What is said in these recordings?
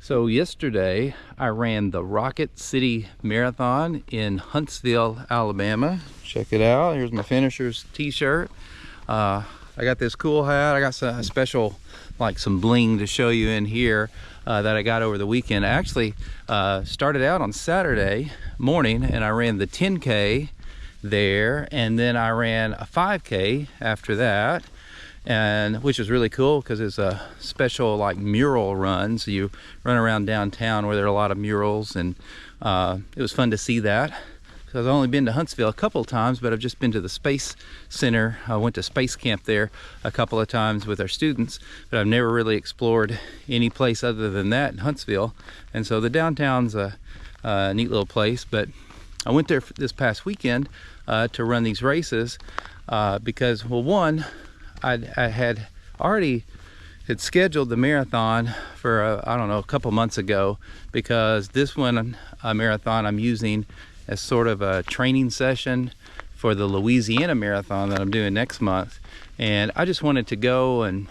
So yesterday I ran the Rocket City Marathon in Huntsville, Alabama. Check it out. Here's my finishers t-shirt. I got this cool hat. I got some special, like some bling to show you in here that I got over the weekend. I actually started out on Saturday morning and I ran the 10K there, and then I ran a 5K after that, and which was really cool because it's a special like mural run. So you run around downtown where there are a lot of murals, and it was fun to see that. I've only been to Huntsville a couple of times, but I've just been to the Space Center. I went to space camp there a couple of times with our students, but I've never really explored any place other than that in Huntsville. And so the downtown's a neat little place, but I went there this past weekend to run these races because, well, one, I had already scheduled the marathon for I don't know, a couple months ago, because this one marathon I'm using as sort of a training session for the Louisiana marathon that I'm doing next month. And I just wanted to go and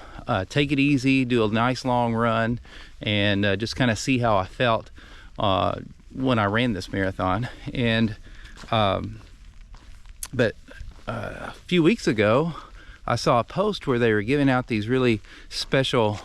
take it easy, do a nice long run, and just kind of see how I felt when I ran this marathon. And but a few weeks ago I saw a post where they were giving out these really special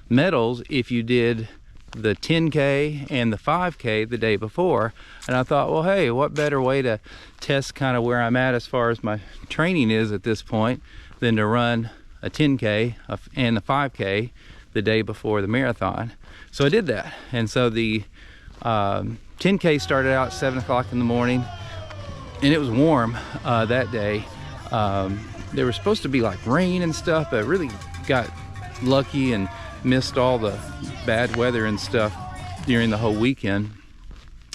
medals if you did the 10K and the 5K the day before. And I thought, well, hey, what better way to test kind of where I'm at as far as my training is at this point than to run a 10K and the 5K the day before the marathon. So I did that. And so the 10K started out at 7 o'clock in the morning, and it was warm that day. There was supposed to be like rain and stuff, but really got lucky and missed all the bad weather and stuff during the whole weekend.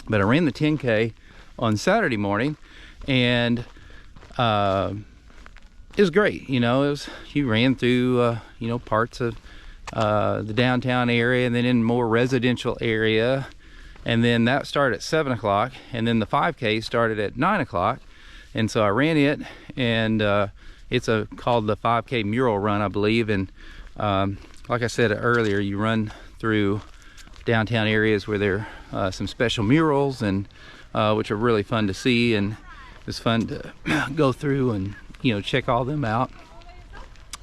But I ran the 10K on Saturday morning, and it was great. You know, you ran through you know, parts of the downtown area, and then in more residential area, and then that started at 7 o'clock, and then the 5K started at 9 o'clock. And so I ran it, and it's called the 5K mural run, I believe. And like I said earlier, you run through downtown areas where there are some special murals, and which are really fun to see, and it's fun to go through and, you know, check all them out.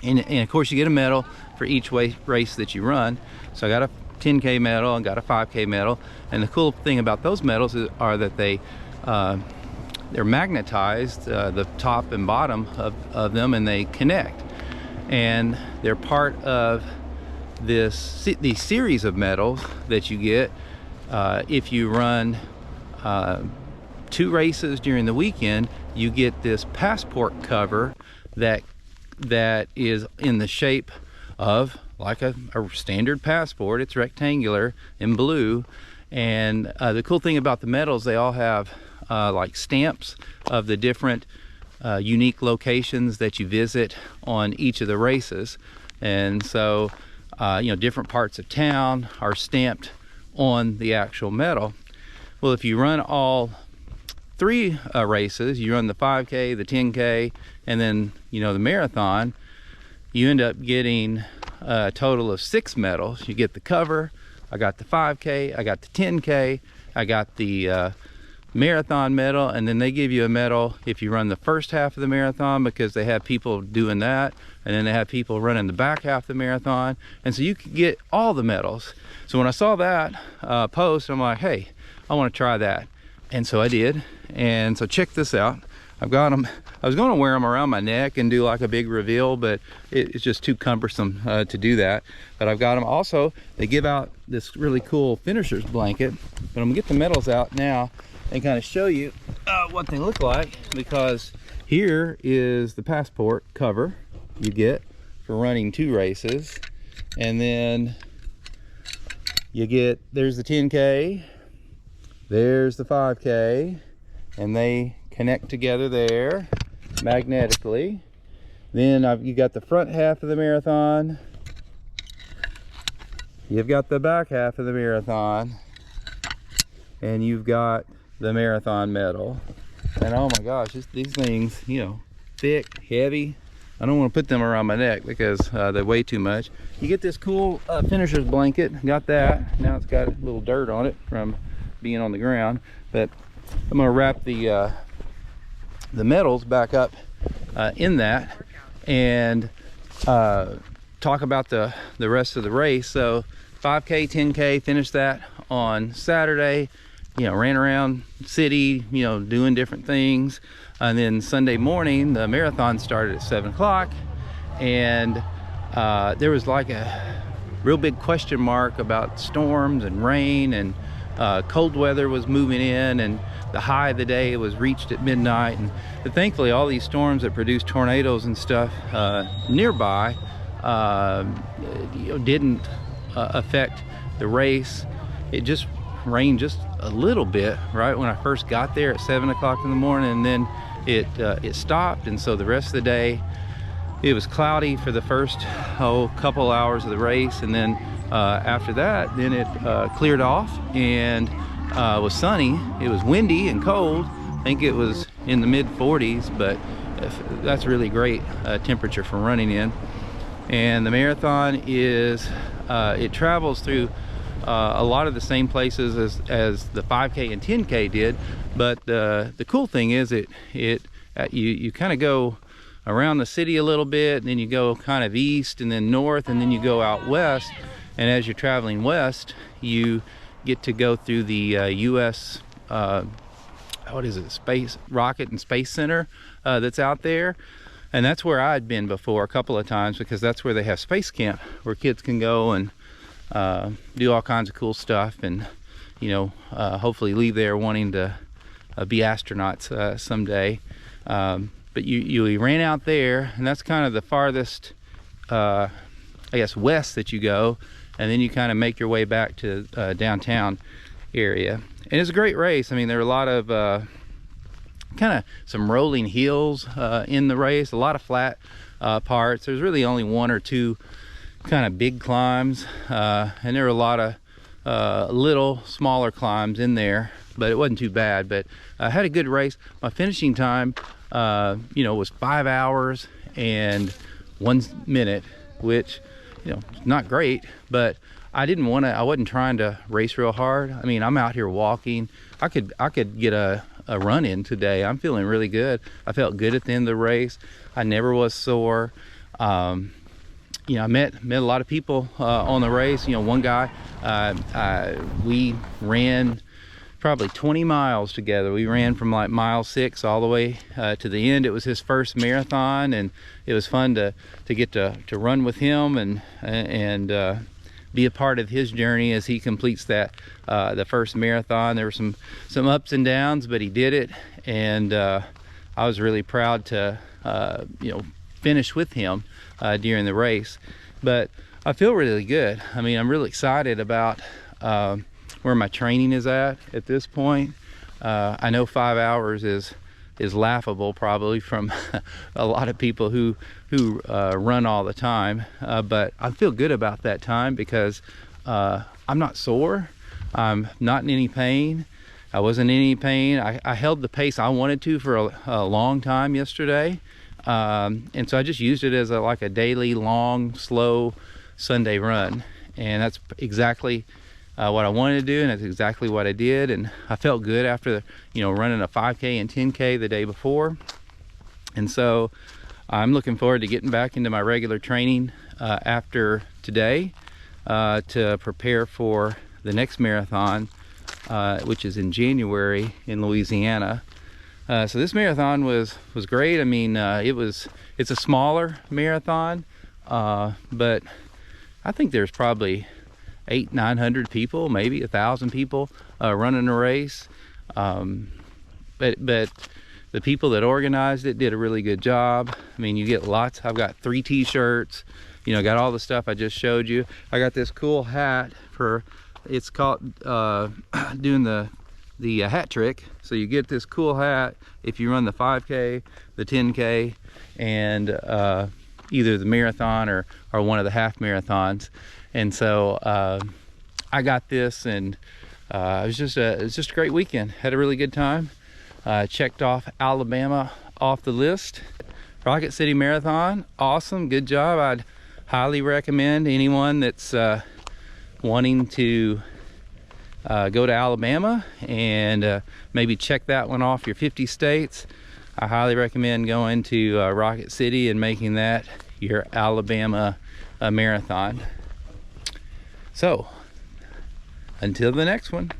And of course you get a medal for each race that you run. So I got a 10K medal and got a 5K medal, and the cool thing about those medals are that they're magnetized, the top and bottom of them, and they connect, and they're part of these series of medals that you get if you run 2 races during the weekend. You get this passport cover that is in the shape of like a standard passport. It's rectangular in blue, and the cool thing about the medals, they all have like stamps of the different unique locations that you visit on each of the races. And so you know, different parts of town are stamped on the actual medal. Well, if you run all 3 races, you run the 5K, the 10K, and then, you know, the marathon, you end up getting a total of 6 medals. You get the cover. I got the 5K, I got the 10K, I got the marathon medal, and then they give you a medal if you run the first half of the marathon, because they have people doing that, and then they have people running the back half of the marathon, and so you can get all the medals. So when I saw that post, I'm like, hey, I want to try that. And so I did. And so check this out. I've got them. I was going to wear them around my neck and do like a big reveal, but it's just too cumbersome to do that. But I've got them. Also, they give out this really cool finisher's blanket, but I'm gonna get the medals out now and kind of show you what they look like, because here is the passport cover you get for running 2 races, and then you get, there's the 10K, there's the 5K, and they connect together there magnetically. Then you got the front half of the marathon, you've got the back half of the marathon, and you've got the marathon medal. And oh my gosh, these things, you know, thick, heavy. I don't want to put them around my neck because they weigh too much. You get this cool finisher's blanket. Got that. Now it's got a little dirt on it from being on the ground. But I'm going to wrap the medals back up in that and talk about the rest of the race. So 5K, 10K, finished that on Saturday. You know, ran around the city, you know, doing different things. And then Sunday morning, the marathon started at 7 o'clock. And there was like a real big question mark about storms and rain, and cold weather was moving in, and the high of the day was reached at midnight. But thankfully, all these storms that produced tornadoes and stuff nearby you know, didn't affect the race. It just rained just a little bit right when I first got there at 7 o'clock in the morning, and then it stopped. And so the rest of the day it was cloudy for the first couple hours of the race, and then after that then it cleared off and was sunny. It was windy and cold. I think it was in the mid 40s, but that's really great temperature for running in. And the marathon is it travels through a lot of the same places as the 5K and 10K did, but the cool thing is you kind of go around the city a little bit, and then you go kind of east and then north, and then you go out west. And as you're traveling west, you get to go through the U.S. What is it, Space Rocket and Space Center that's out there. And that's where I'd been before a couple of times, because that's where they have space camp where kids can go and do all kinds of cool stuff, and you know, hopefully leave there wanting to be astronauts someday. But you ran out there, and that's kind of the farthest I guess west that you go, and then you kind of make your way back to downtown area. And it's a great race. I mean, there are a lot of kind of some rolling hills in the race, a lot of flat parts. There's really only one or two kind of big climbs, and there were a lot of little smaller climbs in there, but it wasn't too bad. But I had a good race. My finishing time you know, was 5 hours and 1 minute, which, you know, not great, but I wasn't trying to race real hard. I mean, I'm out here walking. I could get a run in today. I'm feeling really good. I felt good at the end of the race. I never was sore. You know, I met a lot of people on the race. You know, one guy, we ran probably 20 miles together. We ran from like mile 6 all the way to the end. It was his first marathon, and it was fun to get to run with him and be a part of his journey as he completes that the first marathon. There were some ups and downs, but he did it, and I was really proud to you know, finish with him during the race. But I feel really good. I mean, I'm really excited about where my training is at this point. I know 5 hours is laughable probably from a lot of people who run all the time, but I feel good about that time because I'm not sore. I'm not in any pain. I wasn't in any pain. I held the pace I wanted to for a long time yesterday, and so I just used it as like a daily long slow Sunday run, and that's exactly what I wanted to do, and that's exactly what I did. And I felt good after, you know, running a 5K and 10K the day before. And so I'm looking forward to getting back into my regular training after today to prepare for the next marathon, which is in January in Louisiana. So this marathon was great. I mean, it's a smaller marathon, but I think there's probably 800-900 people, maybe 1,000 people running a race. But the people that organized it did a really good job. I mean, you get lots. I've got 3 t-shirts, you know, got all the stuff I just showed you. I got this cool hat for, it's called doing the hat trick. So you get this cool hat if you run the 5K, the 10K, and either the marathon or one of the half marathons. And so I got this, and it was just a great weekend. Had a really good time. Checked off Alabama off the list. Rocket City Marathon, awesome, good job. I'd highly recommend anyone that's wanting to go to Alabama and maybe check that one off your 50 states. I highly recommend going to Rocket City and making that your Alabama marathon. So, until the next one.